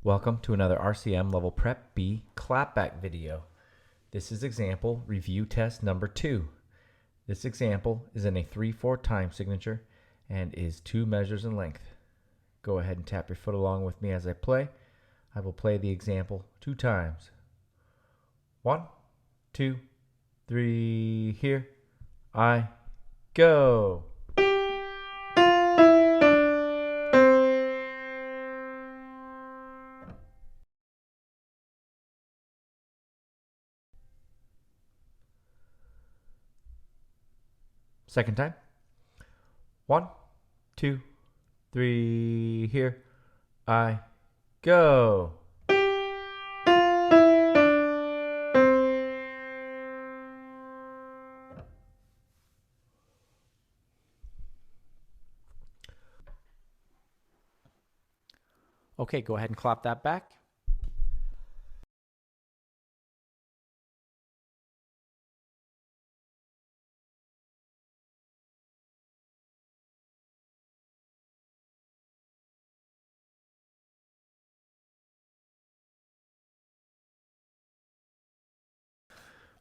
Welcome to another RCM Level Prep B Clapback video. This is example review test number 2. This example is in a 3/4 time signature and is 2 measures in length. Go ahead and tap your foot along with me as I play. I will play the example 2 times. 1, 2, 3, here I go. Second time. 1, 2, 3, here I go. Okay, go ahead and clap that back.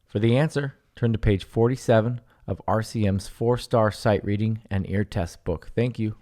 For the answer, turn to page 47 of RCM's 4-star sight reading and ear test book. Thank you.